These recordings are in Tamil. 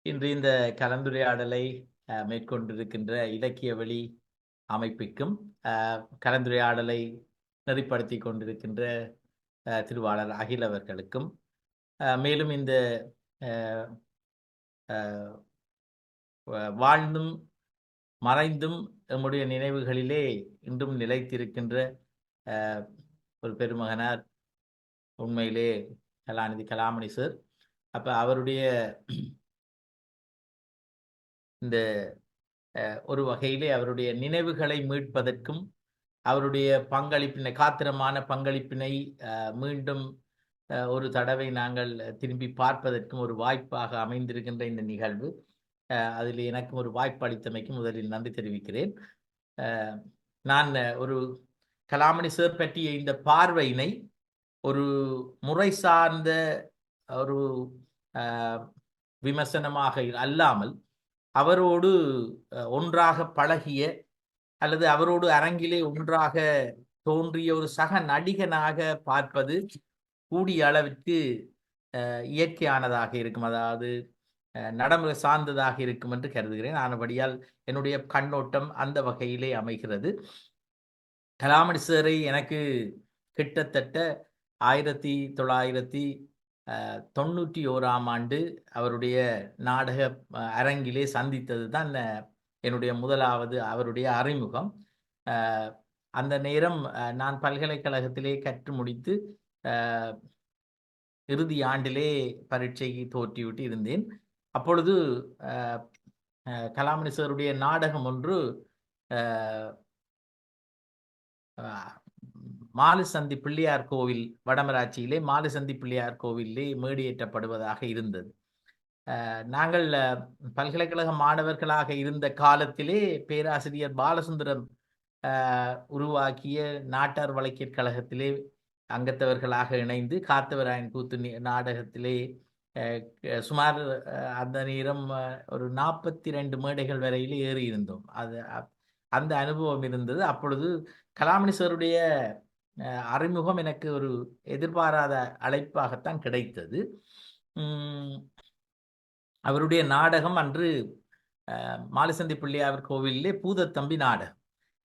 இன்று இந்த கலந்துரையாடலை மேற்கொண்டிருக்கின்ற இலக்கிய வழி அமைப்பிற்கும் கலந்துரையாடலை நெறிப்படுத்தி கொண்டிருக்கின்ற திருவாளர் அகில் அவர்களுக்கும் மேலும் இந்த வாழ்ந்தும் மறைந்தும் நம்முடைய நினைவுகளிலே இன்றும் நிலைத்திருக்கின்ற ஒரு பெருமகனார் உண்மையிலே கலாநிதி கலாமணி சார். அப்போ அவருடைய இந்த ஒரு வகையிலே அவருடைய நினைவுகளை மீட்பதற்கும் அவருடைய பங்களிப்பினை காத்திரமான பங்களிப்பினை மீண்டும் ஒரு தடவை நாங்கள் திரும்பி பார்ப்பதற்கும் ஒரு வாய்ப்பாக அமைந்திருக்கின்ற இந்த நிகழ்வு, அதில் எனக்கும் ஒரு வாய்ப்பு அளித்தமைக்கு முதலில் நன்றி தெரிவிக்கிறேன். நான் ஒரு கலாமணி சார் பற்றிய இந்த பார்வையினை ஒரு முறை சார்ந்த ஒரு விமர்சனமாக அல்லாமல் அவரோடு ஒன்றாக பழகிய அல்லது அவரோடு அரங்கிலே ஒன்றாக தோன்றிய ஒரு சக நடிகனாக பார்ப்பது கூடிய அளவிற்கு இயற்கையானதாக இருக்கும், அதாவது நடைமுறை சார்ந்ததாக இருக்கும் என்று கருதுகிறேன். ஆனபடியால் என்னுடைய கண்ணோட்டம் அந்த வகையிலே அமைகிறது. கலாமணி சாரை எனக்கு கிட்டத்தட்ட 1991ஆம் ஆண்டு அவருடைய நாடக அரங்கிலே சந்தித்தது தான் என்னுடைய முதலாவது அவருடைய அறிமுகம். அந்த நேரம் நான் பல்கலைக்கழகத்திலே கற்று முடித்து இறுதி ஆண்டிலே பரீட்சைக்கு தோற்றிவிட்டு இருந்தேன். அப்பொழுது கலாமணி சாருடைய நாடகம் ஒன்று மாலுசந்தி பிள்ளையார் கோவில், வடமராட்சியிலே மாலுசந்தி பிள்ளையார் கோவிலே மேடியேற்றப்படுவதாக இருந்தது. நாங்கள் பல்கலைக்கழக மாணவர்களாக இருந்த காலத்திலே பேராசிரியர் பாலசுந்தரம் உருவாக்கிய நாட்டார் வழக்கியற் கழகத்திலே அங்கத்தவர்களாக இணைந்து காத்தவராயன் கூத்து நாடகத்திலே சுமார் அந்த நேரம் ஒரு 42 மேடைகள் வரையிலே ஏறி இருந்தோம். அந்த அனுபவம் இருந்தது. அப்பொழுது கலாமணி சாருடைய அறிமுகம் எனக்கு ஒரு எதிர்பாராத அழைப்பாகத்தான் கிடைத்தது. அவருடைய நாடகம் அன்று மாலுசந்தி பிள்ளையார் கோவிலே பூதத்தம்பி நாடகம்.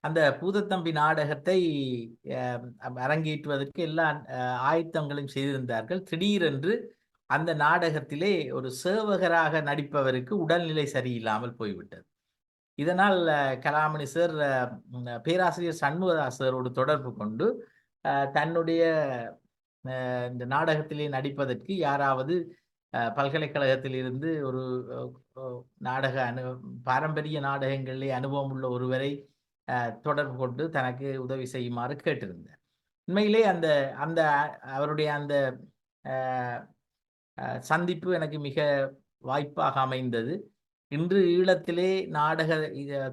அந்த பூதத்தம்பி நாடகத்தை அரங்கேற்றுவதற்கு எல்லா ஆயத்தங்களையும் செய்திருந்தார்கள். திடீரென்று அந்த நாடகத்திலே ஒரு சேவகராக நடிப்பவருக்கு உடல்நிலை சரியில்லாமல் போய்விட்டது. இதனால் கலாமணி சார் பேராசிரியர் சண்முகதாஸ் சாரோடு தொடர்பு கொண்டு தன்னுடைய இந்த நாடகத்திலே நடிப்பதற்கு யாராவது பல்கலைக்கழகத்தில் இருந்து ஒரு நாடக பாரம்பரிய நாடகங்களிலே அனுபவம் உள்ள ஒருவரை தொடர்பு கொண்டு தனக்கு உதவி செய்யுமாறு கேட்டிருந்தார். உண்மையிலே அந்த அந்த அவருடைய அந்த சந்திப்பு எனக்கு மிக வாய்ப்பாக அமைந்தது. இன்று ஈழத்திலே நாடக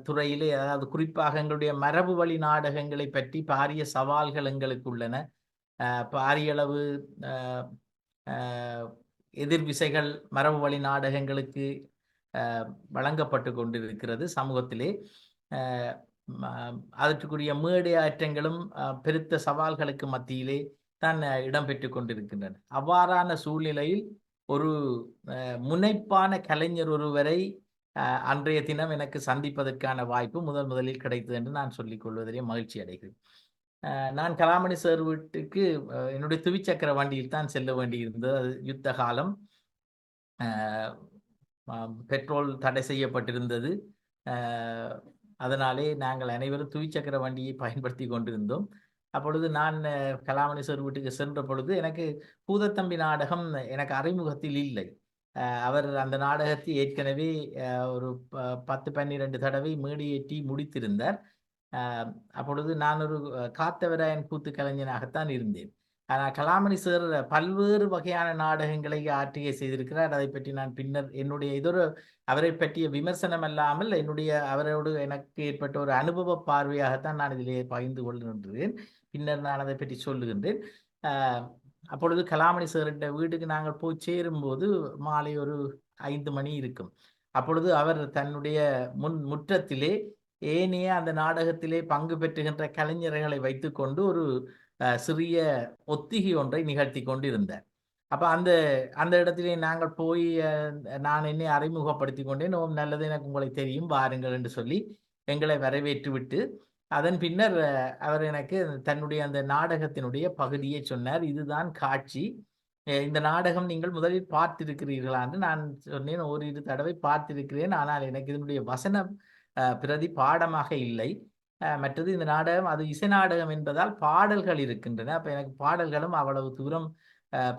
துறையிலே, அதாவது குறிப்பாக எங்களுடைய மரபு வழி நாடகங்களை பற்றி பாரிய சவால்கள் எங்களுக்கு உள்ளன. பாரியளவு எதிர்விசைகள் மரபு வழி நாடகங்களுக்கு வழங்கப்பட்டு கொண்டிருக்கிறது சமூகத்திலே. அதற்குரிய மேடையாற்றங்களும் பெருத்த சவால்களுக்கு மத்தியிலே தான் இடம்பெற்று கொண்டிருக்கின்றன. அவ்வாறான சூழ்நிலையில் ஒரு முனைப்பான கலைஞர் ஒருவரை அன்றைய தினம் எனக்கு சந்திப்பதற்கான வாய்ப்பு முதலில் கிடைத்தது என்று நான் சொல்லிக் கொள்வதிலே மகிழ்ச்சி அடைகிறேன். நான் கலாமணி சார் வீட்டுக்கு என்னுடைய துவிச்சக்கர வண்டியில் தான் செல்ல வேண்டியிருந்தது. அது யுத்த காலம், பெட்ரோல் தடை செய்யப்பட்டிருந்தது. அதனாலே நாங்கள் அனைவரும் துவிச்சக்கர வண்டியை பயன்படுத்தி கொண்டிருந்தோம். அப்பொழுது நான் கலாமணி சார் வீட்டுக்கு சென்ற பொழுது எனக்கு பூதத்தம்பி நாடகம் எனக்கு அறிமுகத்தில் இல்லை. அவர் அந்த நாடகத்தை ஏற்கனவே ஒரு 10-12 தடவை மேடையேற்றி முடித்திருந்தார். அப்பொழுது நான் ஒரு காத்தவராயன் கூத்து கலைஞனாகத்தான் இருந்தேன். ஆனால் கலாமணி சார் பல்வேறு வகையான நாடகங்களை ஆற்றிய செய்திருக்கிறார். அதை பற்றி நான் பின்னர் என்னுடைய இதொரு அவரை பற்றிய விமர்சனம் அல்லாமல் அவரோடு எனக்கு ஏற்பட்ட ஒரு அனுபவ பார்வையாகத்தான் நான் இதிலே பகிர்ந்து கொள்கின்றேன். பின்னர் நான் அதை பற்றி சொல்லுகின்றேன். அப்பொழுது கலாமணி சார்கிட்ட வீட்டுக்கு நாங்கள் போய் சேரும்போது மாலை ஒரு 5 மணி இருக்கும். அப்பொழுது அவர் தன்னுடைய முற்றத்திலே ஏனைய அந்த நாடகத்திலே பங்கு பெற்றுகின்ற கலைஞர்களை வைத்துக்கொண்டு ஒரு சிறிய ஒத்திகை ஒன்றை நிகழ்த்தி கொண்டிருந்தார். அப்ப அந்த அந்த இடத்திலே நாங்கள் போய் நான் என்னை அறிமுகப்படுத்தி கொண்டேன். ஓ நல்லது, எனக்கு உங்களை தெரியும், வாருங்கள் என்று சொல்லி எங்களை வரவேற்று விட்டு அதன் பின்னர் அவர் எனக்கு தன்னுடைய அந்த நாடகத்தினுடைய பகுதியை சொன்னார். இதுதான் காட்சி. இந்த நாடகம் நீங்கள் முதலில் பார்த்திருக்கிறீர்களா என்று நான் சொன்னேன். ஓரிரு தடவை பார்த்திருக்கிறேன். ஆனால் எனக்கு இதனுடைய வசன பிரதி பாடமாக இல்லை. மற்றது இந்த நாடகம் அது இசை நாடகம் என்பதால் பாடல்கள் இருக்கின்றன. அப்ப எனக்கு பாடல்களும் அவ்வளவு தூரம்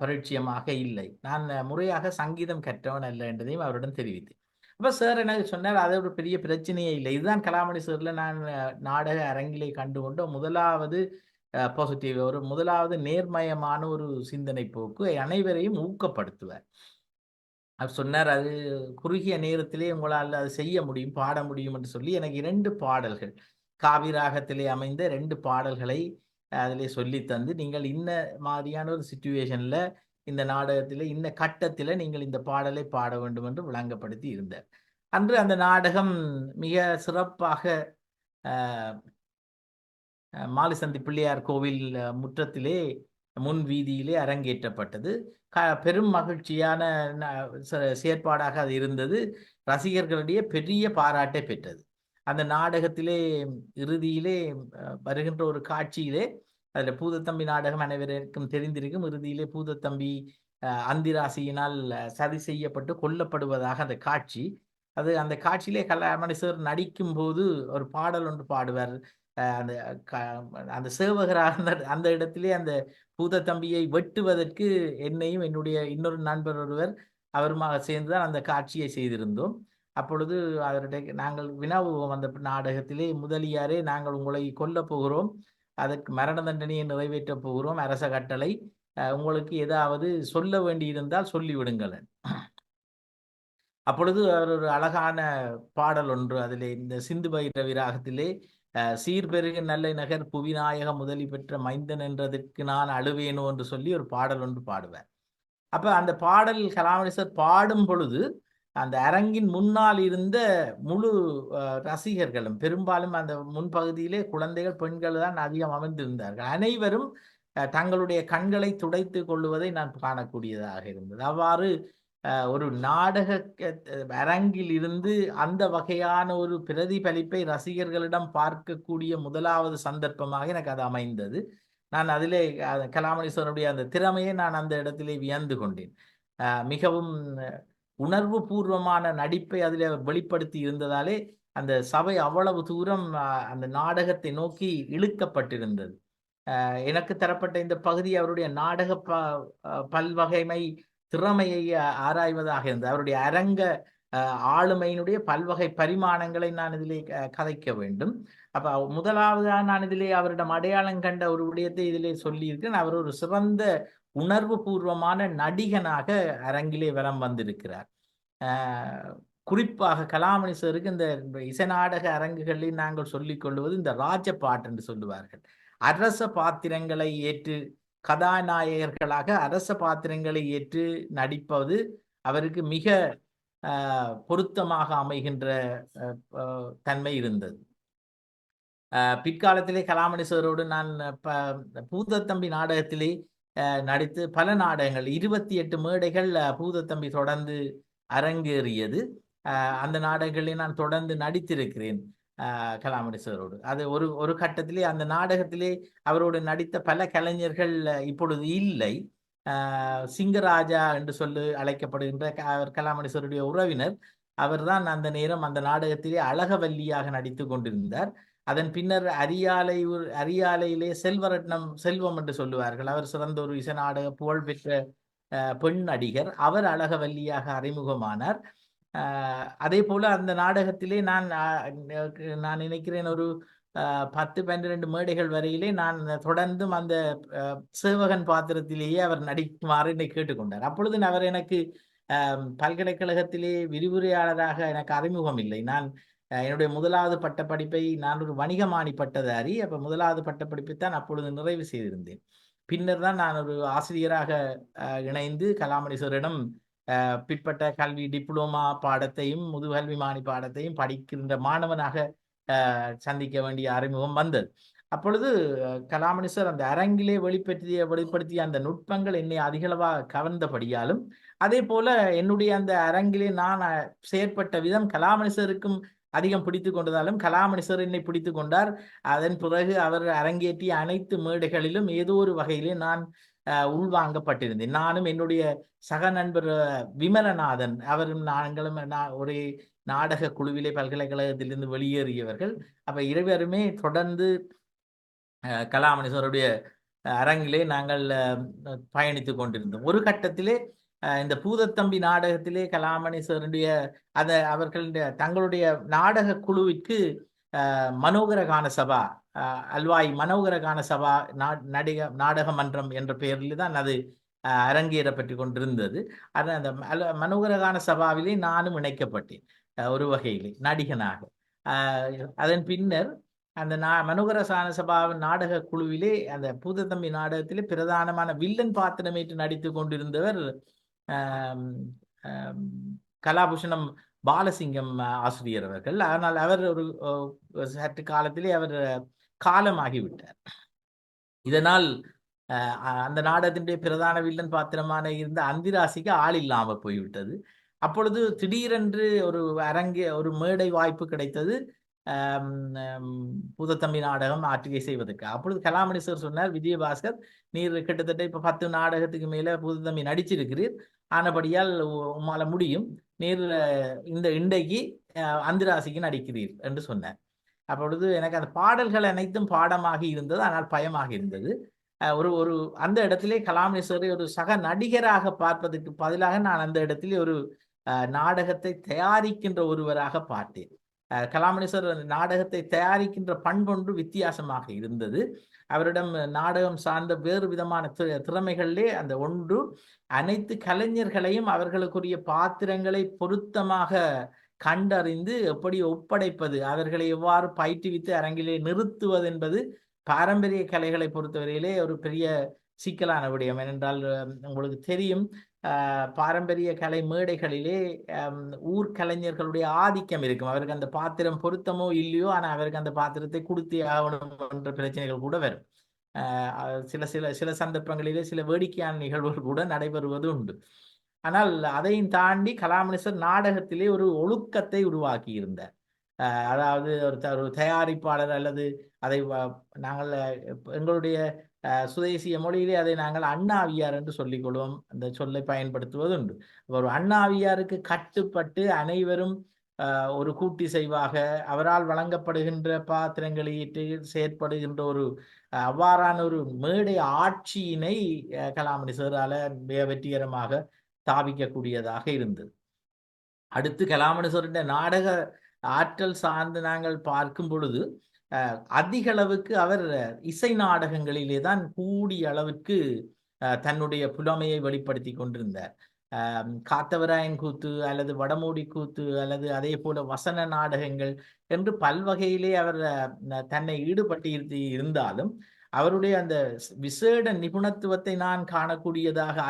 பரிட்சயமாக இல்லை. நான் முறையாக சங்கீதம் கற்றவன் அல்ல என்பதையும் அவரிடம் தெரிவித்தேன். அப்ப சார் எனக்கு சொன்னார், அது ஒரு பெரிய பிரச்சனையே இல்லை. இதுதான் கலாமணி சார்ல நான் நாடக அரங்கிலே கண்டுகொண்ட முதலாவது பாசிட்டிவ், ஒரு முதலாவது நேர்மயமான ஒரு சிந்தனை போக்கு, அனைவரையும் ஊக்கப்படுத்துவார். அவர் சொன்னார், அது குறுகிய நேரத்திலே உங்களால் அது செய்ய முடியும், பாட முடியும் என்று சொல்லி எனக்கு 2 பாடல்கள், காவிராகத்திலே அமைந்த 2 பாடல்களை அதிலே சொல்லி தந்து, நீங்கள் இன்ன மாதிரியான ஒரு சிச்சுவேஷன்ல இந்த நாடகத்திலே இன்ன கட்டத்தில நீங்கள் இந்த பாடலை பாட வேண்டும் என்று விளங்கப்படுத்தி இருந்தார். அன்று அந்த நாடகம் மிக சிறப்பாக மாலிசந்தி பிள்ளையார் கோவில் முற்றத்திலே முன் வீதியிலே அரங்கேற்றப்பட்டது. பெரும் மகிழ்ச்சியான செயற்பாடாக அது இருந்தது. ரசிகர்களிடையே பெரிய பாராட்டை பெற்றது. அந்த நாடகத்திலே இறுதியிலே வருகின்ற ஒரு காட்சியிலே, அதில் பூதத்தம்பி நாடகம் அனைவருக்கும் தெரிந்திருக்கும். இறுதியிலே பூதத்தம்பி அந்திராசியினால் சதி செய்யப்பட்டு கொல்லப்படுவதாக அந்த காட்சி. அது அந்த காட்சியிலே கலாமணி சார் நடிக்கும் போது ஒரு பாடல் ஒன்று பாடுவார். அந்த அந்த சேவகராக அந்த இடத்திலே அந்த பூதத்தம்பியை வெட்டுவதற்கு என்னையும் என்னுடைய இன்னொரு நண்பர் ஒருவர் அவருமாக சேர்ந்துதான் அந்த காட்சியை செய்திருந்தோம். அப்பொழுது அவருடைய நாங்கள் வினாவுவோம் அந்த நாடகத்திலே, முதலியாரே நாங்கள் உங்களை கொல்ல போகிறோம், அதற்கு மரண தண்டனையை நிறைவேற்றப் போகிறோம், அரச கட்டளை, உங்களுக்கு ஏதாவது சொல்ல வேண்டியிருந்தால் சொல்லிவிடுங்கள். அப்பொழுது அவர் ஒரு அழகான பாடல் ஒன்று அதிலே, இந்த சிந்து பைரவி ராகத்திலே, சீர்பெருகு நல்ல நகர் புவிநாயக முதலி பெற்ற மைந்தன் என்றதற்கு நான் அழுவேனோ என்று சொல்லி ஒரு பாடல் ஒன்று பாடுவார். அப்ப அந்த பாடல் கலாமணி சார் பாடும் பொழுது அந்த அரங்கின் முன்னால் இருந்த முழு ரசிகர்களும், பெரும்பாலும் அந்த முன்பகுதியிலே குழந்தைகள், பெண்கள் தான் அதிகம் அமர்ந்திருந்தார்கள். அனைவரும் தங்களுடைய கண்களை துடைத்து கொள்ளுவதை நான் காணக்கூடியதாக இருந்தது. அவ்வாறு ஒரு நாடக அரங்கில் இருந்து அந்த வகையான ஒரு பிரதிபலிப்பை ரசிகர்களிடம் பார்க்கக்கூடிய முதலாவது சந்தர்ப்பமாக எனக்கு அது அமைந்தது. நான் அதிலே கலாமணீஸ்வரனுடைய அந்த திறமையை நான் அந்த இடத்திலே வியந்து கொண்டேன். மிகவும் உணர்வு பூர்வமான நடிப்பை அதில் வெளிப்படுத்தி இருந்ததாலே அந்த சபை அவ்வளவு தூரம் அந்த நாடகத்தை நோக்கி இழுக்கப்பட்டிருந்தது. எனக்கு தரப்பட்ட இந்த பகுதி அவருடைய நாடக பல்வகைமை திறமையை ஆராய்வதாக இருந்தது. அவருடைய அரங்க ஆளுமையினுடைய பல்வகை பரிமாணங்களை நான் இதிலே கதைக்க வேண்டும். அப்ப முதலாவதாக நான் இதிலே அவரிடம் அடையாளம் கண்ட ஒரு விடயத்தை இதிலே சொல்லியிருக்கேன். அவர் ஒரு சிறந்த உணர்வு பூர்வமான நடிகனாக அரங்கிலே வலம் வந்திருக்கிறார். குறிப்பாக கலாமணி சாருக்கு இந்த இசை நாடக அரங்குகளில் நாங்கள் சொல்லிக் கொள்வது இந்த ராஜபாட்டு என்று சொல்லுவார்கள். அரச பாத்திரங்களை ஏற்று, கதாநாயகர்களாக அரச பாத்திரங்களை ஏற்று நடிப்பது அவருக்கு மிக பொருத்தமாக அமைகின்ற தன்மை இருந்தது. பிற்காலத்திலே கலாமணி சாரோடு நான் பூதத்தம்பி நாடகத்திலே நடித்து பல நாடகங்கள், 28 மேடைகள் பூதத்தம்பி தொடர்ந்து அரங்கேறியது. அந்த நாடகங்களில் நான் தொடர்ந்து நடித்திருக்கிறேன் கலாமணி சாரோடு. அது ஒரு கட்டத்திலே அந்த நாடகத்திலே அவரோடு நடித்த பல கலைஞர்கள் இப்பொழுது இல்லை. சிங்கராஜா என்று சொல்லி அழைக்கப்படுகின்ற கலாமணி சாருடைய உறவினர் அவர்தான் அந்த நேரம் அந்த நாடகத்திலே அழகவல்லியாக நடித்து கொண்டிருந்தார். அதன் பின்னர் அரியாலையிலே செல்வம் என்று சொல்லுவார்கள். அவர் சிறந்த ஒரு இசை நாடக புகழ்பெற்ற பெண் நடிகர். அவர் அழகவல்லியாக அறிமுகமானார். அதே போல அந்த நாடகத்திலே நான் நினைக்கிறேன் ஒரு 10-12 மேடைகள் வரையிலே நான் தொடர்ந்தும் அந்த சேவகன் பாத்திரத்திலேயே அவர் நடிக்குமாறு என்னை கேட்டுக்கொண்டார். அப்பொழுது அவர் எனக்கு பல்கலைக்கழகத்திலே விரிவுரையாளராக எனக்கு அறிமுகம் இல்லை. நான் என்னுடைய முதலாவது பட்டப்படிப்பை, நான் ஒரு வணிகமானி பட்டதாரி. அப்ப முதலாவது பட்டப்படிப்பை தான் அப்பொழுது நிறைவு செய்திருந்தேன். பின்னர் தான் நான் ஒரு ஆசிரியராக இணைந்து கலாமணி சாரிடம் பிற்பட்ட கல்வி டிப்ளோமா பாடத்தையும் முதுகல்வி மாணி பாடத்தையும் படிக்கின்ற மாணவனாக சந்திக்க வேண்டிய அறிமுகம் வந்தது. அப்பொழுது கலாமணி சார் அந்த அரங்கிலே வெளிப்படுத்திய அந்த நுட்பங்கள் என்னை அதிகளவாக கவர்ந்தபடியாலும், அதே போல என்னுடைய அந்த அரங்கிலே நான் செயற்பட்ட விதம் கலாமணி சாருக்கும் அதிகம் பிடித்து கொண்டதாலும் கலாமணி சார் என்னை பிடித்து கொண்டார். அதன் பிறகு அவர் அரங்கேற்றிய அனைத்து மேடைகளிலும் ஏதோ ஒரு வகையிலே நான் உள்வாங்கப்பட்டிருந்தேன். நானும் என்னுடைய சக நண்பர் விமலநாதன் அவரும் நாங்களும் ஒரே நாடக குழுவிலே பல்கலைக்கழகத்திலிருந்து வெளியேறியவர்கள். அப்ப இருவருமே தொடர்ந்து கலாமணி சாருடைய அரங்கிலே நாங்கள் பயணித்துக் கொண்டிருந்தோம். ஒரு கட்டத்திலே இந்த பூதத்தம்பி நாடகத்திலே கலாமணி சாருடைய அவர்களுடைய தங்களுடைய நாடக குழுவிற்கு மனோகர கான சபா அல்வாய் மனோகர கான சபா நாடக மன்றம் என்ற பெயரில் தான் அது அரங்கேறப்பட்டு கொண்டிருந்தது. அந்த மனோகர கான சபாவிலே நானும் இணைக்கப்பட்டேன் ஒரு வகையிலே நடிகனாக. அதன் பின்னர் அந்த மனோகர கான சபாவின் நாடக குழுவிலே அந்த பூதத்தம்பி நாடகத்திலே பிரதானமான வில்லன் பாத்திரமேற்று நடித்து கொண்டிருந்தவர் கலாபூஷணம் பாலசிங்கம் ஆசிரியர் அவர்கள். ஆனால் அவர் ஒரு சற்று காலத்திலே அவர் காலமாகிவிட்டார். இதனால் அந்த நாடகத்தினுடைய பிரதான வில்லன் பாத்திரமான இருந்த அந்திராசிக்கு ஆள் இல்லாமல் போய்விட்டது. அப்பொழுது திடீரென்று ஒரு மேடை வாய்ப்பு கிடைத்தது பூதத்தம்பி நாடகம் ஆற்றுகை செய்வதற்கு. அப்பொழுது கலாமணி சார் சொன்னார், விஜயபாஸ்கர் நீர் கிட்டத்தட்ட இப்ப 10 நாடகத்துக்கு மேல பூதத்தம்பி நடிச்சிருக்கிறீர், ஆனபடியால் உம்மால முடியும், நீர் இந்த இன்றைக்கு அந்திராசிக்கு நடிக்கிறீர் என்று சொன்னார். அப்பொழுது எனக்கு அந்த பாடல்கள் அனைத்தும் பாடமாக இருந்தது, ஆனால் பயமாக இருந்தது. ஒரு அந்த இடத்திலே கலாமணி சாரை ஒரு சக நடிகராக பார்ப்பதற்கு பதிலாக நான் அந்த இடத்திலே ஒரு நாடகத்தை தயாரிக்கின்ற ஒருவராக பார்த்தேன். கலாமணி சார் நாடகத்தை தயாரிக்கின்ற பண்பொன்று வித்தியாசமாக இருந்தது. அவரிடம் நாடகம் சார்ந்த வேறு விதமான திறமைகளிலே அந்த ஒன்று அனைத்து கலைஞர்களையும் அவர்களுக்குரிய பாத்திரங்களை பொருத்தமாக கண்டறிந்து எப்படி ஒப்படைப்பது, அவர்களை எவ்வாறு பயிற்றுவித்து அரங்கிலே நிறுத்துவது என்பது பாரம்பரிய கலைகளை பொறுத்தவரையிலே ஒரு பெரிய சிக்கலான விடயம். ஏனென்றால் உங்களுக்கு தெரியும், பாரம்பரிய கலை மேடைகளிலே ஊர் கலைஞர்களுடைய ஆதிக்கம் இருக்கும். அவருக்கு அந்த பாத்திரம் பொருத்தமோ இல்லையோ, ஆனால் அவருக்கு அந்த பாத்திரத்தை கொடுத்தே ஆகணும் என்ற பிரச்சனைகள் கூட வரும். சில சந்தர்ப்பங்களிலே சில வேடிக்கையான நிகழ்வுகள் கூட நடைபெறுவது உண்டு. ஆனால் அதையும் தாண்டி கலாமணி சார் நாடகத்திலே ஒரு ஒழுக்கத்தை உருவாக்கி இருந்தார். அதாவது ஒரு தயாரிப்பாளர் அல்லது அதை நாங்கள் எங்களுடைய சுதேசிய மொழியிலே அதை நாங்கள் அண்ணாவியார் என்று சொல்லிக் கொள்வோம். அந்த சொல்லை பயன்படுத்துவது உண்டு. ஒரு அண்ணாவியாருக்கு கட்டுப்பட்டு அனைவரும் ஒரு கூட்டி செய்வாக அவரால் வழங்கப்படுகின்ற பாத்திரங்களை செயற்படுகின்ற ஒரு அவ்வாறான ஒரு மேடை ஆட்சியினை கலாமணி சாரால வெற்றிகரமாக தாவிக்கக்கூடியதாக இருந்தது. அடுத்து கலாமணி சாருடைய நாடக ஆற்றல் சார்ந்து நாங்கள் பார்க்கும் பொழுது அதிக அளவுக்கு அவர் இசை நாடகங்களிலே தான் கூடிய அளவுக்கு தன்னுடைய புலமையை வெளிப்படுத்தி கொண்டிருந்தார். காத்தவராயன் கூத்து அல்லது வடமோடி கூத்து அல்லது அதே போல வசன நாடகங்கள் என்று பல்வகையிலே அவர் தன்னை ஈடுபட்டு இருந்தாலும் அவருடைய அந்த விசேட நிபுணத்துவத்தை நான் காணக்கூடியதாக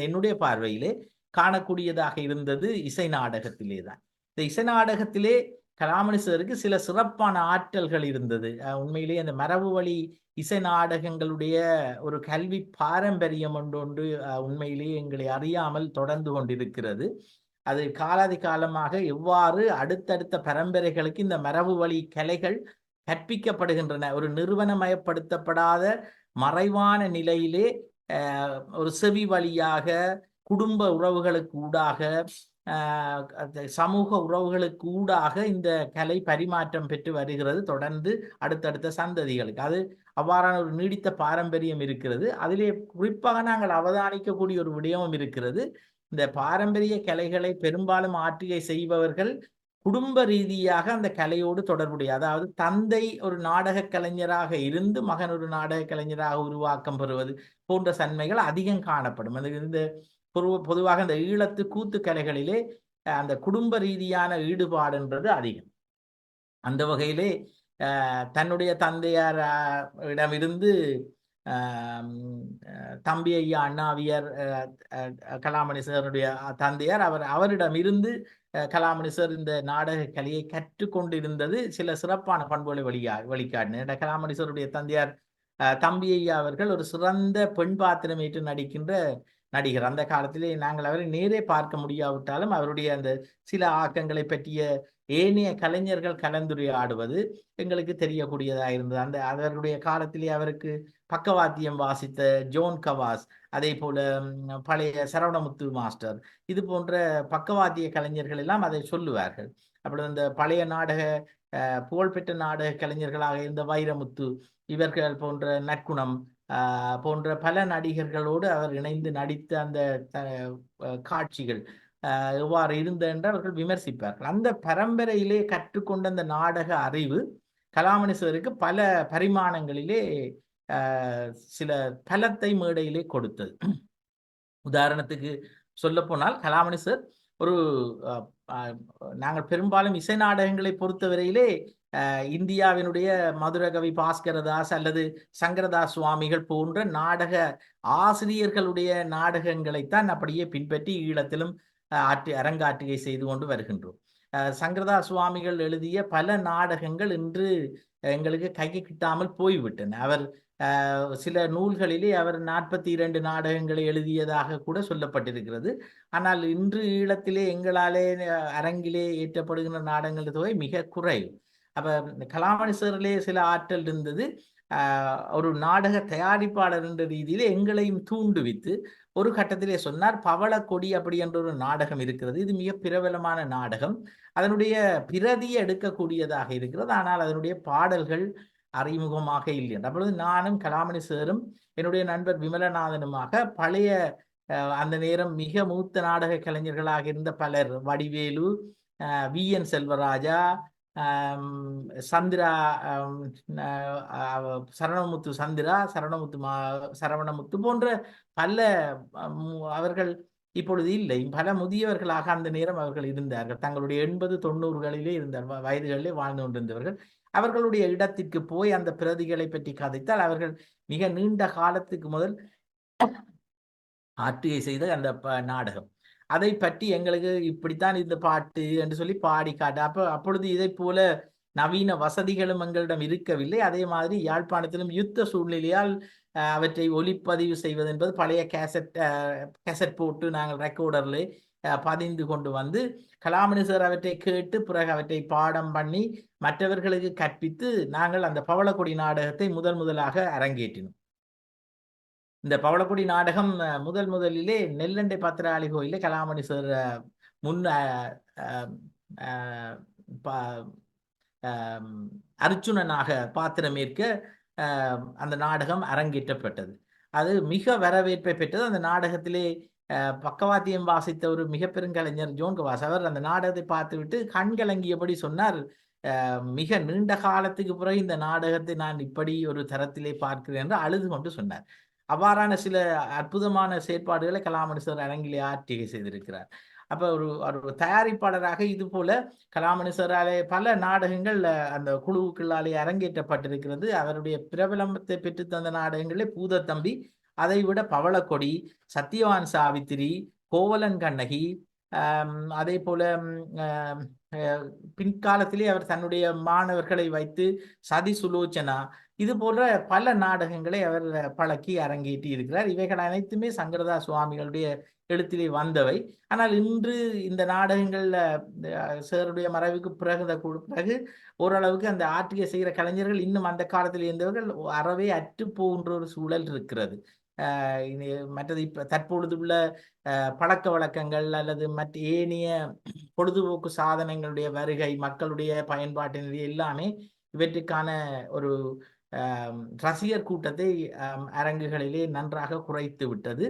என்னுடைய பார்வையிலே காணக்கூடியதாக இருந்தது இசை நாடகத்திலே தான். இந்த இசை நாடகத்திலே கலாமணி சாருக்கு சில சிறப்பான ஆற்றல்கள் இருந்தது. உண்மையிலேயே அந்த மரபு வழி இசை நாடகங்களுடைய ஒரு கல்வி பாரம்பரியம் ஒன்று உண்மையிலேயே எங்களை அறியாமல் தொடர்ந்து கொண்டிருக்கிறது. அது காலாதி காலமாக எவ்வாறு அடுத்தடுத்த பரம்பரைகளுக்கு இந்த மரபு வழி கலைகள் கற்பிக்கப்படுகின்றன, ஒரு நிறுவனமயப்படுத்தப்படாத மறைவான நிலையிலே ஒரு செவி வழியாக குடும்ப உறவுகளுக்கு ஊடாக சமூக உறவுகளுக்கு ஊடாக இந்த கலை பரிமாற்றம் பெற்று வருகிறது தொடர்ந்து அடுத்தடுத்த சந்ததிகளுக்கு. அது அவ்வாறான ஒரு நீடித்த பாரம்பரியம் இருக்கிறது. அதிலே குறிப்பாக நாங்கள் அவதானிக்கக்கூடிய ஒரு விடயமும் இருக்கிறது. இந்த பாரம்பரிய கலைகளை பெரும்பாலும் ஆற்றுகை செய்பவர்கள் குடும்ப ரீதியாக அந்த கலையோடு தொடர்புடைய, அதாவது தந்தை ஒரு நாடக கலைஞராக இருந்து மகன் ஒரு நாடக கலைஞராக உருவாக்கம் பெறுவது போன்ற தன்மைகள் அதிகம் காணப்படும். இந்த பொதுவாக இந்த ஈழத்து கூத்து கலைகளிலே அந்த குடும்ப ரீதியான ஈடுபாடுன்றது அதிகம். அந்த வகையிலே தன்னுடைய தந்தையார் இடமிருந்து தம்பி ஐயா அண்ணாவியர் கலாமணி சாருடைய தந்தையார் அவரிடமிருந்து கலாமணி சார் இந்த நாடக கலையை கற்றுக்கொண்டிருந்தது சில சிறப்பான பண்புகளை வழிகாட்டின. கலாமணி சாருடைய தந்தையார் தம்பி ஐயா அவர்கள் ஒரு சிறந்த பெண் பாத்திரம் ஏற்று நடிக்கின்ற நடிகர். அந்த காலத்திலே நாங்கள் அவரை நேரே பார்க்க முடியாவிட்டாலும் அவருடைய அந்த சில ஆக்கங்களை பற்றிய ஏனைய கலைஞர்கள் கலந்துரையாடுவது எங்களுக்கு தெரியக்கூடியதாக இருந்தது. அந்த அவருடைய காலத்திலே அவருக்கு பக்கவாத்தியம் வாசித்த ஜோன் கவாஸ், அதே போல பழைய சரவணமுத்து மாஸ்டர், இது போன்ற பக்கவாத்திய கலைஞர்கள் எல்லாம் அதை சொல்லுவார்கள். அப்படி அந்த பழைய நாடக புகழ்பெற்ற நாடக கலைஞர்களாக இருந்த வைரமுத்து இவர்கள் போன்ற நற்குணம் போன்ற பல நடிகர்களோடு அவர் இணைந்து நடித்த அந்த காட்சிகள் எவ்வாறு இருந்த என்று அவர்கள் விமர்சிப்பார்கள். அந்த பரம்பரையிலே கற்றுக்கொண்ட அந்த நாடக அறிவு கலாமணி சாருக்கு பல பரிமாணங்களிலே சில பலத்தை மேடையிலே கொடுத்தது. உதாரணத்துக்கு சொல்ல போனால் கலாமணி சார் ஒரு நாங்கள் பெரும்பாலும் இசை நாடகங்களை பொறுத்தவரையிலே இந்தியாவினுடைய மதுரகவி பாஸ்கரதாஸ் அல்லது சங்கரதாஸ் சுவாமிகள் போன்ற நாடக ஆசிரியர்களுடைய நாடகங்களைத்தான் அப்படியே பின்பற்றி ஈழத்திலும் அரங்காற்றுகை செய்து கொண்டு வருகின்றோம். சங்கரதாஸ் சுவாமிகள் எழுதிய பல நாடகங்கள் இன்று எங்களுக்கு கைக்கு கிட்டாமல் போய்விட்டன. அவர் சில நூல்களிலே அவர் 42 நாடகங்களை எழுதியதாக கூட சொல்லப்பட்டிருக்கிறது. ஆனால் இன்று ஈழத்திலே எங்களாலே அரங்கிலே ஏற்றப்படுகின்ற நாடகங்கள் தொகை மிக குறைவு. அப்ப கலாமணி சாரிலே சில ஆற்றல் இருந்தது. ஒரு நாடக தயாரிப்பாளர் என்ற ரீதியிலே எங்களையும் தூண்டுவித்து ஒரு கட்டத்திலே சொன்னார், பவளக்கொடி அப்படி என்ற ஒரு நாடகம் இருக்கிறது, இது மிக பிரபலமான நாடகம், அதனுடைய பிரதியை எடுக்கக்கூடியதாக இருக்கிறது, ஆனால் அதனுடைய பாடல்கள் அறிமுகமாக இல்லை. அப்பொழுது நானும் கலாமணி சாரும் என்னுடைய நண்பர் விமலநாதனுமாக பழைய அந்த நேரம் மிக மூத்த நாடக கலைஞர்களாக இருந்த பலர், வடிவேலு, VN செல்வராஜா, சந்திரா, சரவணமுத்து சந்திரா, சரவணமுத்து போன்ற பல அவர்கள் இப்பொழுது இல்லை, பல முதியவர்களாக அந்த நேரம் அவர்கள் இருந்தார்கள். தங்களுடைய 80-90களிலே இருந்த வயதுகளிலே வாழ்ந்து கொண்டிருந்தவர்கள். அவர்களுடைய இடத்திற்கு போய் அந்த பிரதிகளை பற்றி கதைத்தால் அவர்கள் மிக நீண்ட காலத்துக்கு முதல் ஆற்றுகை செய்த அந்த நாடகம், அதை பற்றி எங்களுக்கு இப்படித்தான் இந்த பாட்டு என்று சொல்லி பாடி காட்ட. அப்பொழுது இதை போல நவீன வசதிகளும் எங்களிடம் இருக்கவில்லை. அதே மாதிரி யாழ்ப்பாணத்திலும் யுத்த சூழ்நிலையால் அவற்றை ஒலிப்பதிவு செய்வது என்பது பழைய கேசட் போட்டு நாங்கள் ரெக்கார்டர்ல பதிந்து கொண்டு வந்து கலாமணி சார் அவற்றை கேட்டு பிறகு அவற்றை பாடம் பண்ணி மற்றவர்களுக்கு கற்பித்து நாங்கள் அந்த பவளக்கொடி நாடகத்தை முதலாக அரங்கேற்றினோம். இந்த பவளக்கொடி நாடகம் முதலிலே நெல்லண்டை பத்திராளி கோயிலே கலாமணி சார் முன் அர்ச்சுனனாக பாத்திரமேற்க அந்த நாடகம் அரங்கேற்றப்பட்டது. அது மிக வரவேற்பை பெற்றது. அந்த நாடகத்திலே பக்கவாத்தியம் வாசித்த ஒரு மிக பெருங்கலைஞர் ஜோன் கவாஸ் அவர் அந்த நாடகத்தை பார்த்துவிட்டு கண்கலங்கியபடி சொன்னார், மிக நீண்ட காலத்துக்கு பிறகு இந்த நாடகத்தை நான் இப்படி ஒரு தரத்திலே பார்க்கிறேன் என்று அழுது கொண்டு சொன்னார். அவ்வாறான சில அற்புதமான செயற்பாடுகளை கலாமணி சார் அரங்கிலே ஆற்றுகை செய்திருக்கிறார். அப்ப ஒரு தயாரிப்பாளராக இது போல கலாமணி சாராலே பல நாடகங்கள் அந்த குழுவுக்குள்ளாலே அரங்கேற்றப்பட்டிருக்கிறது. அவருடைய பிரபலத்தை பெற்று தந்த நாடகங்களே பூதத்தம்பி, அதை விட பவளக்கொடி, சத்தியவான் சாவித்திரி, கோவலன் கண்ணகி, அதே போல பின்காலத்திலே அவர் தன்னுடைய மாணவர்களை வைத்து சதி சுலோச்சனா, இது போன்ற பல நாடகங்களை அவர் பழக்கி அரங்கேற்றி இருக்கிறார். இவைகள் அனைத்துமே சங்கரதாஸ் சுவாமிகளுடைய எழுத்திலே வந்தவை. ஆனால் இன்று இந்த நாடகங்கள்ல சாருடைய மறைவுக்கு பிறகு ஓரளவுக்கு அந்த ஆற்றுகை செய்கிற கலைஞர்கள் இன்னும் அந்த காலத்தில் இருந்தவர்கள் அறவே அற்று போகின்ற ஒரு சூழல் இருக்கிறது. மற்றது இப்ப தற்பொழுது உள்ள பழக்க வழக்கங்கள் அல்லது மற்ற ஏனைய பொழுதுபோக்கு சாதனங்களுடைய வருகை, மக்களுடைய பயன்பாட்டினுடைய எல்லாமே இவற்றுக்கான ஒரு ரசிகர் கூட்டத்தை அரங்குகளிலே நன்றாக குறைத்து விட்டது.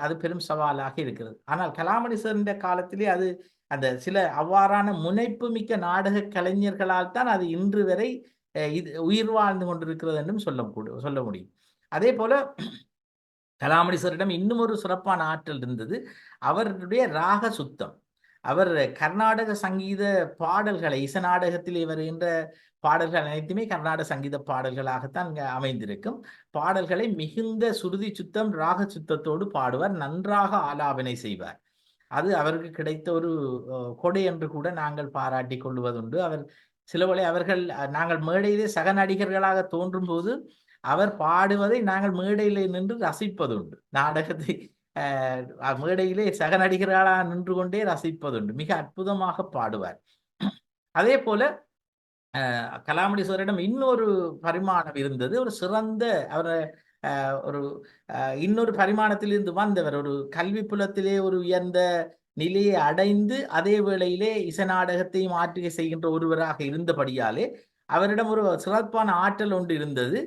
அது பெரும் சவாலாக இருக்கிறது. ஆனால் கலாமணி சார் காலத்திலே அது அந்த சில அவ்வாறான முனைப்பு மிக்க நாடக கலைஞர்களால் தான் அது இன்று வரை இது உயிர் வாழ்ந்து கொண்டிருக்கிறது என்றும் சொல்ல முடியும். அதே போல கலாமணி சாரிடம் இன்னும் ஒரு சிறப்பான ஆற்றல் இருந்தது, அவருடைய ராக சுத்தம். அவர் கர்நாடக சங்கீத பாடல்களை, இசை நாடகத்திலே வருகின்ற பாடல்கள் அனைத்துமே கர்நாடக சங்கீத பாடல்களாகத்தான் அமைந்திருக்கும். பாடல்களை மிகுந்த சுருதி சுத்தம், ராக சுத்தத்தோடு பாடுவார், நன்றாக ஆலாபனை செய்வார். அது அவருக்கு கிடைத்த ஒரு கொடை என்று கூட நாங்கள் பாராட்டி கொள்வதுண்டு. அவர் சிலவேளை அவர்கள் நாங்கள் மேடையிலே சக நடிகர்களாக தோன்றும் போது அவர் பாடுவதை நாங்கள் மேடையிலே நின்று ரசிப்பதுண்டு. நாடகத்தை மேடையிலே சக நடிகர்களாக நின்று கொண்டே ரசிப்பதுண்டு. மிக அற்புதமாக பாடுவார். அதே போல கலாமணி சாரிடம் இன்னொரு பரிமாணம் இருந்தது. ஒரு சிறந்த அவர் ஒரு இன்னொரு பரிமாணத்திலிருந்து வந்தவர். ஒரு கல்வி புலத்திலே ஒரு உயர்ந்த நிலையை அடைந்து அதே வேளையிலே இசை நாடகத்தையும் ஆற்றுகை செய்கின்ற ஒருவராக இருந்தபடியாலே அவரிடம் ஒரு சிறப்பான ஆற்றல் ஒன்று இருந்தது.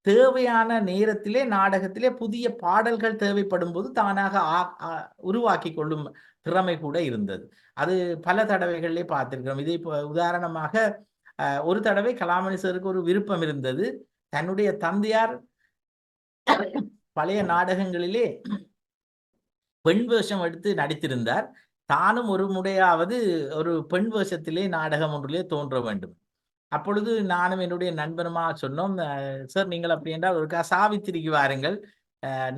தேவையான நேரத்திலே நாடகத்திலே புதிய பாடல்கள் தேவைப்படும் போது தானாக உருவாக்கி கொள்ளும் திறமை கூட இருந்தது. அது பல தடவைகளிலே பார்த்திருக்கிறோம். இதே உதாரணமாக ஒரு தடவை கலாமணி சாருக்கு ஒரு விருப்பம் இருந்தது. தன்னுடைய தந்தையார் பழைய நாடகங்களிலே பெண் வேஷம் எடுத்து நடித்திருந்தார். தானும் ஒரு முறையாவது ஒரு பெண் வேஷத்திலே நாடகம் ஒன்றிலே தோன்ற வேண்டும். அப்பொழுது நானும் என்னுடைய நண்பனுமா சொன்னோம், சார் நீங்கள் அப்படி என்றால் ஒருக்கா சாவித்திரிக்கு வாருங்கள்,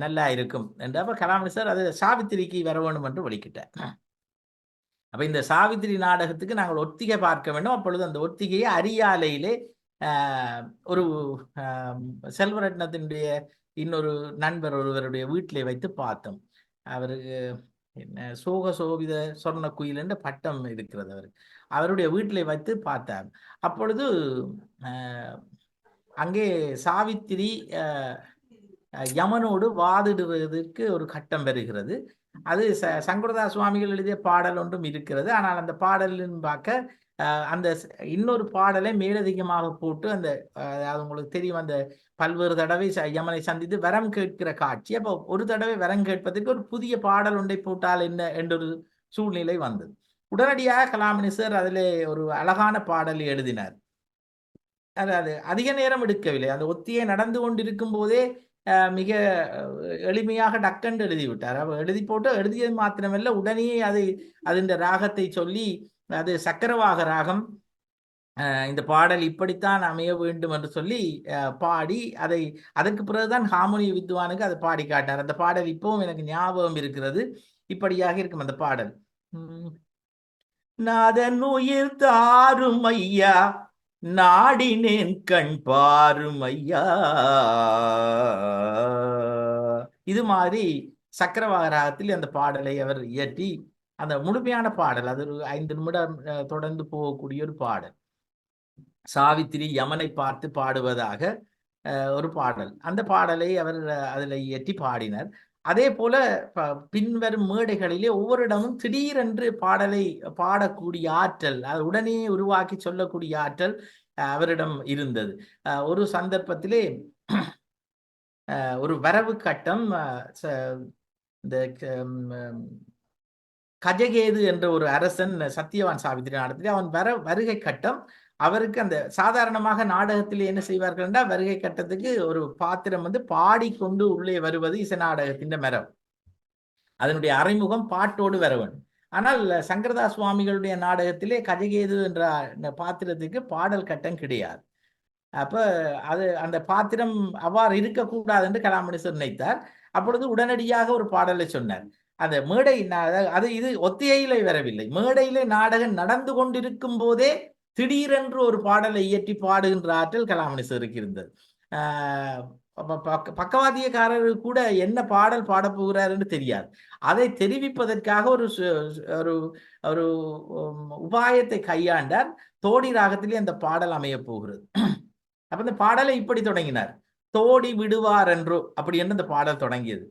நல்லா இருக்கும் என்று. அப்ப கலாமணி சார் அது சாவித்திரிக்கு வர வேண்டும் என்று வலிக்கிட்டார். அப்ப இந்த சாவித்திரி நாடகத்துக்கு நாங்கள் ஒத்திகை பார்க்க வேண்டும். அப்பொழுது அந்த ஒத்திகையை அரியாலையிலே ஒரு செல்வரத்னத்தினுடைய இன்னொரு நண்பர் ஒருவருடைய வீட்டிலே வைத்து பார்த்தோம். அவருக்கு என்ன சோக சோபித சொர்ண குயில் என்ற பட்டம் இருக்கிறது. அவருடைய வீட்டிலே வைத்து பார்த்தார். அப்பொழுது அங்கே சாவித்திரி யமனோடு வாதிடுவதற்கு ஒரு கட்டம் வருகிறது. அது சங்கரதாஸ் சுவாமிகள் எழுதிய பாடல் ஒன்றும் இருக்கிறது. ஆனால் அந்த பாடலின் பார்க்க அந்த இன்னொரு பாடலை மேலதிகமாக போட்டு அந்த அது உங்களுக்கு தெரியும், அந்த பல்வேறு தடவை யமனை சந்தித்து வரம் கேட்கிற காட்சி. அப்போ ஒரு தடவை வரம் கேட்பதற்கு ஒரு புதிய பாடல் ஒன்றை போட்டால் என்ன என்றொரு சூழ்நிலை வந்தது. உடனடியாக கலாமணி சார் அதில் ஒரு அழகான பாடலை எழுதினார். அதாவது அதிக நேரம் எடுக்கவில்லை. அந்த ஒத்தியை நடந்து கொண்டிருக்கும் போதே மிக எளிமையாக டக்கண்டு எழுதிவிட்டார். அவர் எழுதி போட்டு எழுதியது மாத்திரமல்ல, உடனே அதன் ராகத்தை சொல்லி அது சக்கரவாக ராகம், இந்த பாடல் இப்படித்தான் அமைய வேண்டும் என்று சொல்லி பாடி அதற்கு பிறகுதான் ஹார்மோனி வித்வானுக்கு அதை பாடி காட்டினார். அந்த பாடல் இப்பவும் எனக்கு ஞாபகம் இருக்கிறது. இப்படியாக இருக்கும் அந்த பாடல். நாதன் உயிர் தாரும் ஐயா, நாடினேன் கண் பாரும் ஐயா. இது மாதிரி சக்கரவாகராகத்தில் அந்த பாடலை அவர் இயற்றி, அந்த முழுமையான பாடல், அது ஒரு 5 நிமிடம் தொடர்ந்து போகக்கூடிய ஒரு பாடல். சாவித்திரி யமனை பார்த்து பாடுவதாக ஒரு பாடல். அந்த பாடலை அவர் அதில் இயற்றி பாடினர். அதே போல பின்வரும் மேடைகளிலே ஒவ்வொரு இடமும் திடீரென்று பாடலை பாடக்கூடிய ஆற்றல், அது உடனே உருவாக்கி சொல்லக்கூடிய ஆற்றல் அவரிடம் இருந்தது. ஒரு சந்தர்ப்பத்திலே ஒரு வரவு கட்டம், இந்த கஜகேது என்ற ஒரு அரசன் சத்தியவான் சாவித்திரி நாடகத்திலே அவன் வருகை கட்டம். அவருக்கு அந்த சாதாரணமாக நாடகத்தில் என்ன செய்வார்கள் என்றால், வருகை கட்டத்துக்கு ஒரு பாத்திரம் பாடிக்கொண்டு உள்ளே வருவது இசை நாடகத்தின் மரம். அதனுடைய அறிமுகம் பாட்டோடு வர வேண்டும். ஆனால் சங்கரதாஸ் சுவாமிகளுடைய நாடகத்திலே கஜகேது என்ற பாத்திரத்துக்கு பாடல் கட்டம் கிடையாது. அப்ப அந்த பாத்திரம் அவ்வாறு இருக்கக்கூடாது என்று கலாமணி சார் நினைத்தார். அப்பொழுது உடனடியாக ஒரு பாடலை சொன்னார். அந்த மேடை இது ஒத்திகையிலே வரவில்லை, மேடையிலே நாடகம் நடந்து கொண்டிருக்கும் போதே திடீரென்று ஒரு பாடலை இயற்றி பாடுகின்ற ஆற்றல் கலாமணி சாருக்கு இருந்தது. பக்கவாத்தியக்காரர் கூட என்ன பாடல் பாடப்போகிறார் என்று தெரியாது. அதை தெரிவிப்பதற்காக ஒரு உபாயத்தை கையாண்டார். தோடி ராகத்திலே அந்த பாடல் அமைய போகிறது. அப்ப இந்த பாடலை இப்படி தொடங்கினார், தோடி விடுவார் என்றோ அப்படி என்று அந்த பாடல் தொடங்கியது.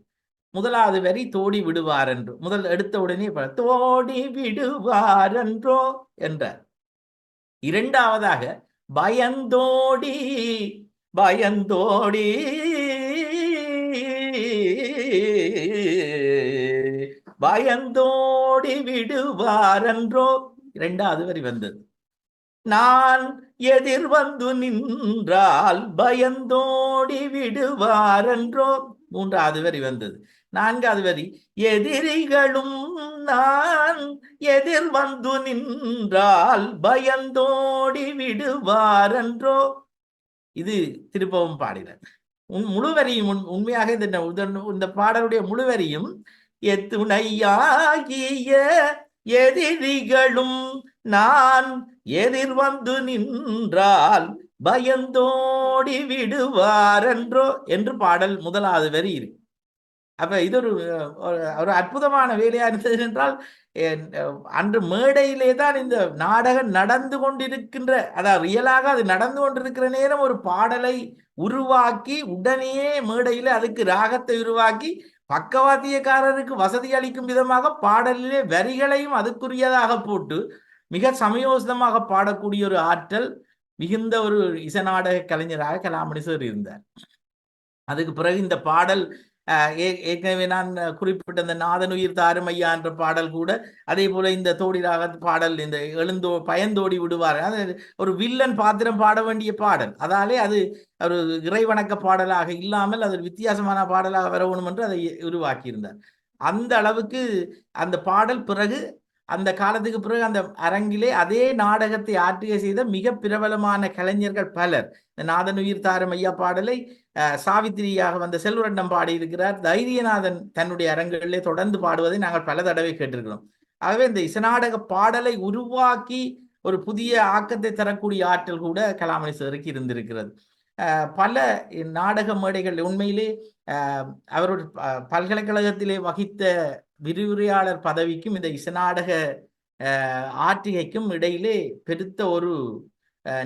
முதலாவது வரி தோடி விடுவார் என்றோ, முதல் எடுத்த உடனே தோடி விடுவார் என்றோ என்றார். இரண்டாவதாக பயந்தோடி பயந்தோடி பயந்தோடி விடுவார் என்றோ, இரண்டாவது வரி வந்தது. நான் எதிர் வந்து நின்றால் பயந்தோடி விடுவார் என்றோ, மூன்றாவது வரி வந்தது. நான்காவது வரி எதிரிகளும் நான் எதிர் வந்து நின்றால் பயந்தோடி விடுவார் என்றோ. இது திருப்பவும் பாடினார். முழுவரியும் உண்மையாக இந்த பாடலுடைய முழுவரியும் எத்துணையாகிய எதிரிகளும் நான் எதிர் வந்து நின்றால் பயந்தோடி விடுவார் என்றோ என்று பாடல் முதலாவது வரி இருக்கு. அப்ப இது ஒரு அற்புதமான வேலையா இருந்தது என்றால் அன்று மேடையிலே தான் இந்த நாடகம் நடந்து கொண்டிருக்கின்ற, அதாவது ரியலாக அது நடந்து கொண்டிருக்கிற நேரம் ஒரு பாடலை உருவாக்கி உடனேயே மேடையில அதுக்கு ராகத்தை உருவாக்கி பக்கவாத்தியக்காரருக்கு வசதி அளிக்கும் விதமாக பாடலிலே வரிகளையும் அதுக்குரியதாக போட்டு மிக சமயோசிதமாக பாடக்கூடிய ஒரு ஆற்றல் மிகுந்த ஒரு இசைநாடக கலைஞராக கலாமணி சார் இருந்தார். அதுக்கு பிறகு இந்த பாடல் ஏற்கனவே நான் குறிப்பிட்ட இந்த நாதனுயிர் தாருமையா என்ற பாடல் கூட அதே போல இந்த தோடிராக பாடல், இந்த பயந்தோடி விடுவார், அது ஒரு வில்லன் பாத்திரம் பாட வேண்டிய பாடல். அதாலே அது ஒரு இறைவணக்க பாடலாக இல்லாமல் அது வித்தியாசமான பாடலாக வரணும் என்று அதை உருவாக்கியிருந்தார். அந்த அளவுக்கு அந்த பாடல் பிறகு அந்த காலத்துக்கு பிறகு அந்த அரங்கிலே அதே நாடகத்தை ஆற்றிய செய்த மிக பிரபலமான கலைஞர்கள் பலர். இந்த நாதனுயிர் தாரும் ஐயா பாடலை சாவித்திரியாக வந்த செல்வரண்டம் பாடியிருக்கிறார். தைரியநாதன் தன்னுடைய அரங்குகளிலே தொடர்ந்து பாடுவதை நாங்கள் பல தடவை கேட்டிருக்கிறோம். ஆகவே இந்த இசநாடக பாடலை உருவாக்கி ஒரு புதிய ஆக்கத்தை தரக்கூடிய ஆற்றல் கூட கலாமணி சாருக்கு இருந்திருக்கிறது. பல நாடக மேடைகள் உண்மையிலே அவருடைய பல்கலைக்கழகத்திலே வகித்த விரிவுரையாளர் பதவிக்கும் இந்த இசநாடக ஆற்றிகைக்கும் இடையிலே பெருத்த ஒரு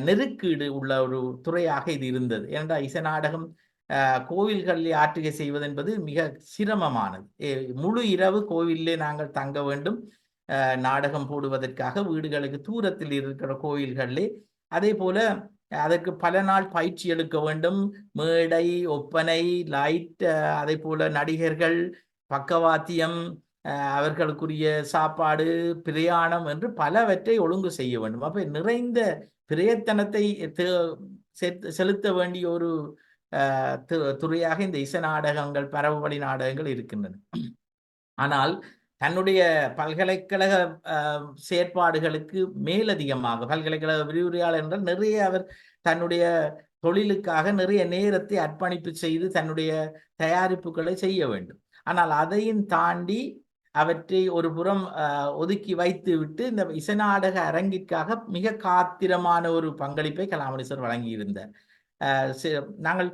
நெருக்கீடு உள்ள ஒரு துறையாக இது இருந்தது. ஏனென்றால் இசநாடகம் கோவில்களிலே ஆற்றுகை செய்வது என்பது மிக சிரமமானது. முழு இரவு கோவிலே நாங்கள் தங்க வேண்டும் நாடகம் போடுவதற்காக, வீடுகளுக்கு தூரத்தில் இருக்கிற கோவில்களிலே. அதே போல அதற்கு பல நாள் பயிற்சி எடுக்க வேண்டும். மேடை, ஒப்பனை, லைட், அதே போல நடிகர்கள், பக்கவாத்தியம், அவர்களுக்குரிய சாப்பாடு, பிரயாணம் என்று பலவற்றை ஒழுங்கு செய்ய வேண்டும். அப்ப நிறைந்த பிரயத்தனத்தை செலுத்த வேண்டிய ஒரு துறையாக இந்த இசை நாடகங்கள், பரவபடி நாடகங்கள் இருக்கின்றன. ஆனால் தன்னுடைய பல்கலைக்கழக செயற்பாடுகளுக்கு மேலதிகமாக பல்கலைக்கழக விரிவுரையாளர் என்றால் நிறைய அவர் தன்னுடைய தொழிலுக்காக நிறைய நேரத்தை அர்ப்பணிப்பு செய்து தன்னுடைய தயாரிப்புகளை செய்ய வேண்டும். ஆனால் அதையும் தாண்டி அவற்றை ஒரு புறம் ஒதுக்கி வைத்து விட்டு இந்த இசைநாடக அரங்கிற்காக மிக காத்திரமான ஒரு பங்களிப்பை கலாமணி சார் வழங்கியிருந்தார். நாங்கள்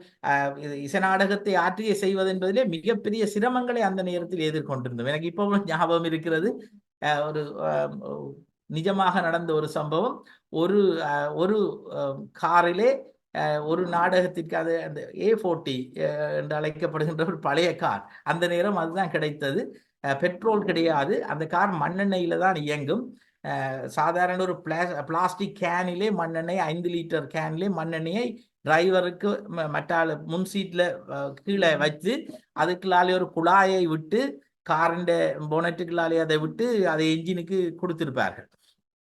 இசைநாடகத்தை ஆற்றிய செய்வது என்பதிலே மிகப்பெரிய சிரமங்களை அந்த நேரத்தில் எதிர்கொண்டிருந்தோம். எனக்கு இப்போ ஞாபகம் இருக்கிறது, ஒரு நிஜமாக நடந்த ஒரு சம்பவம். ஒரு ஒரு காரிலே ஒரு நாடகத்திற்கு, அது அந்த A40 என்று அழைக்கப்படுகின்ற ஒரு பழைய கார், அந்த நேரம் அதுதான் கிடைத்தது. பெட்ரோல் கிடையாது, அந்த கார் மண்ணெண்ணெயில தான் இயங்கும். சாதாரண ஒரு பிளாஸ்டிக் கேனிலே மண்ணெண்ணெய், 5 லிட்டர் கேனிலே மண்ணெண்ணெயை டிரைவருக்கு மற்ற முன் சீட்ல கீழே வச்சு அதுக்குள்ளாலே ஒரு குழாயை விட்டு காரின் போனட்டுக்குள்ளாலே அதை விட்டு அதை என்ஜினுக்கு கொடுத்திருப்பார்கள்.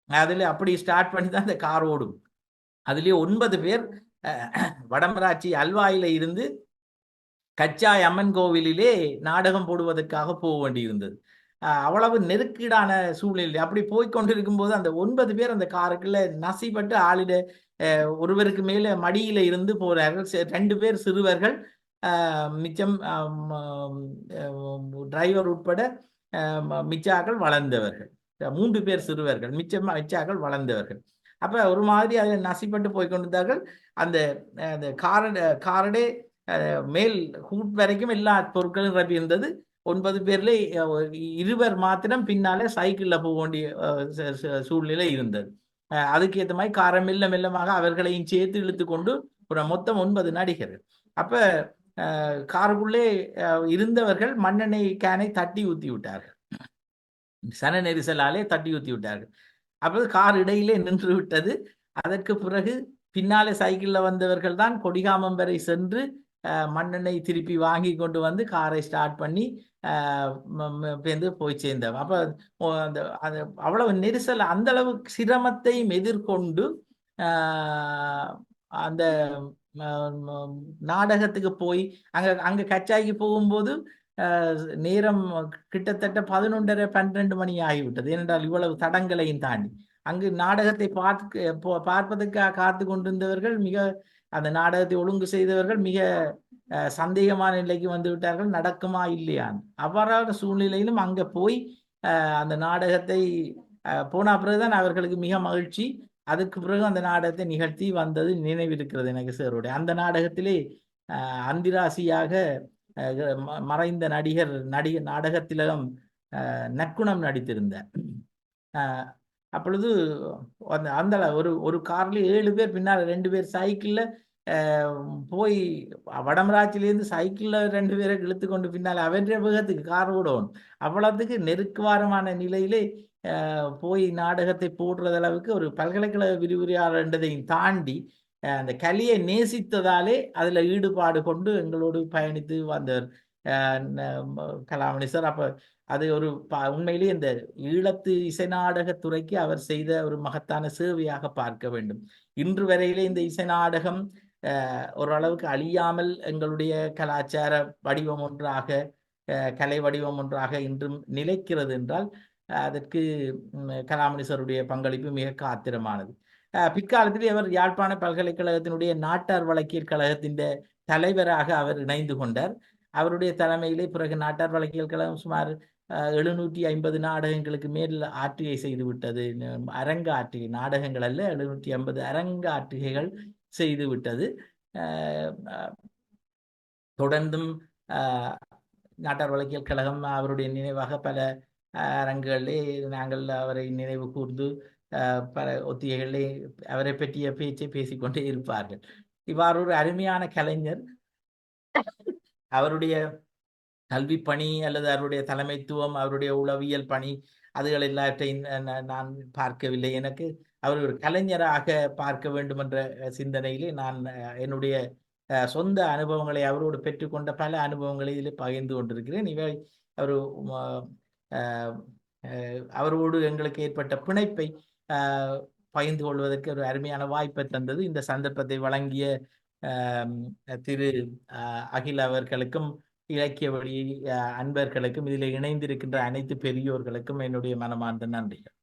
அதுல அப்படி ஸ்டார்ட் பண்ணி தான் அந்த கார் ஓடும். அதுலயே 9 பேர் வடமராட்சி அல்வாயில இருந்து கச்சாய் அம்மன் கோவிலிலே நாடகம் போடுவதற்காக போக வேண்டியிருந்தது. அவ்வளவு நெருக்கீடான சூழ்நிலை. அப்படி போய்கொண்டிருக்கும் போது அந்த 9 பேர் அந்த காருக்குள்ள நசிப்பட்டு ஆளிட ஒருவருக்கு மேல மடியில இருந்து போறார்கள். 2 பேர் சிறுவர்கள், மிச்சம் டிரைவர் உட்பட மிச்சாக்கள் வளர்ந்தவர்கள். 3 பேர் சிறுவர்கள், மிச்சாக்கள் வளர்ந்தவர்கள். அப்ப ஒரு மாதிரி அதை நசிப்பட்டு போய்கொண்டிருந்தார்கள். அந்த காரடே மேல் ஹூட் வரைக்கும் எல்லா பொருட்களும் ரப்பி இருந்தது. 9 பேர்ல 2 மாத்திரம் பின்னாலே சைக்கிள்ல போக வேண்டிய சூழ்நிலை இருந்தது. அதுக்கு ஏற்ற மாதிரி காரை மெல்ல மெல்லமாக அவர்களையும் சேர்த்து இழுத்து கொண்டு ஒரு மொத்தம் 9 நடிகர்கள். அப்ப காருக்குள்ளே இருந்தவர்கள் மண்ணெண்ணெய் கேனை தட்டி ஊத்தி விட்டார்கள். சன நெரிசலாலே தட்டி ஊத்தி விட்டார்கள். அப்போது கார் இடையிலே நின்று விட்டது. அதற்கு பிறகு பின்னாலே சைக்கிள்ல வந்தவர்கள் தான் கொடிகாமம் வரை சென்று மண்ணெண்ணெய் திருப்பி வாங்கி கொண்டு வந்து காரை ஸ்டார்ட் பண்ணி போய் சேர்ந்தவன். அப்ப அந்த அவ்வளவு நெரிசல், அந்த அளவு சிரமத்தையும் எதிர்கொண்டு அந்த நாடகத்துக்கு போய் அங்க கச்சாய்க்கு போகும்போது நேரம் கிட்டத்தட்ட 11:30-12 மணி ஆகிவிட்டது. ஏனென்றால் இவ்வளவு தடங்களையும் தாண்டி அங்கு நாடகத்தை பார்ப்பதற்காக காத்து கொண்டிருந்தவர்கள் மிக அந்த நாடகத்தை ஒழுங்கு செய்தவர்கள் மிக சந்தேகமான நிலைக்கு வந்து விட்டார்கள், நடக்குமா இல்லையான்னு. அவ்வாறான சூழ்நிலையிலும் அங்க போய் அந்த நாடகத்தை போன பிறகுதான் அவர்களுக்கு மிக மகிழ்ச்சி. அதுக்கு பிறகு அந்த நாடகத்தை நிகழ்த்தி வந்தது நினைவிருக்கிறது எனக்கு சாருடைய. அந்த நாடகத்திலே அந்திராசியாக மறைந்த நடிகர் நாடகத்திலும் நற்குணம் நடித்திருந்தார். அப்பொழுது அந்த அந்த ஒரு ஒரு கார்ல 7 பேர், பின்னால் 2 பேர் சைக்கிள்ல போய் வடமராட்சியிலேருந்து சைக்கிள்ல 2 பேரை இழுத்து கொண்டு பின்னால் அவற்றை வேகத்துக்கு கார் ஓடணும். அவ்வளவுக்கு நெருக்குவாரமான நிலையிலே போய் நாடகத்தை போடுறது அளவுக்கு ஒரு பல்கலைக்கழக விரிவுரையாளர் என்றதையும் தாண்டி அந்த கலையை நேசித்ததாலே அதுல ஈடுபாடு கொண்டு எங்களோடு பயணித்து வந்தவர் கலாமணி சார். அப்ப அது ஒரு உண்மையிலேயே இந்த ஈழத்து இசை நாடக துறைக்கு அவர் செய்த ஒரு மகத்தான சேவையாக பார்க்க வேண்டும். இன்று வரையிலே இந்த இசை நாடகம் ஓரளவுக்கு அழியாமல் எங்களுடைய கலாச்சார வடிவம் ஒன்றாக, கலை வடிவம் ஒன்றாக இன்றும் நிலைக்கிறது என்றால் அதற்கு கலாமணிசருடைய பங்களிப்பு மிக காத்திரமானது. பிற்காலத்தில் அவர் யாழ்ப்பாண பல்கலைக்கழகத்தினுடைய நாட்டார் வழக்கியல் கழகத்தின் தலைவராக அவர் இணைந்து கொண்டார். அவருடைய தலைமையிலே பிறகு நாட்டார் வழக்கியல் கழகம் சுமார் 750 நாடகங்களுக்கு மேல் ஆற்றுகை செய்து விட்டது. அரங்க ஆற்றுகை, நாடகங்கள் அல்ல, 750 அரங்க ஆற்றுகைகள் செய்து விட்டது. தொடர்ந்தும் நாட்டார் வழக்கியல் கழகம் அவருடைய நினைவாக பல அரங்குகளிலே நாங்கள் அவரை நினைவு கூர்ந்து பல ஒத்திகைகளிலே அவரை பற்றிய பேச்சை பேசிக்கொண்டே இருப்பார்கள். இவ்வாறு ஒரு அருமையான கலைஞர். அவருடைய கல்வி பணி அல்லது அவருடைய தலைமைத்துவம், அவருடைய உளவியல் பணி, அதுகள் எல்லாவற்றையும் நான் பார்க்கவில்லை. எனக்கு அவர் ஒரு கலைஞராக பார்க்க வேண்டும் என்ற சிந்தனையிலே நான் என்னுடைய சொந்த அனுபவங்களை அவரோடு பெற்றுக்கொண்ட பல அனுபவங்களை இதில் பகிர்ந்து கொண்டிருக்கிறேன். இவை ஒரு அவரோடு எங்களுக்கு ஏற்பட்ட பிணைப்பை பகிர்ந்து கொள்வதற்கு ஒரு அருமையான வாய்ப்பை தந்தது. இந்த சந்தர்ப்பத்தை வழங்கிய திரு அகில் அவர்களுக்கும், இலக்கிய வழி அன்பர்களுக்கும், இதில் இணைந்திருக்கின்ற அனைத்து பெரியோர்களுக்கும் என்னுடைய மனமார்ந்த நன்றிகள்.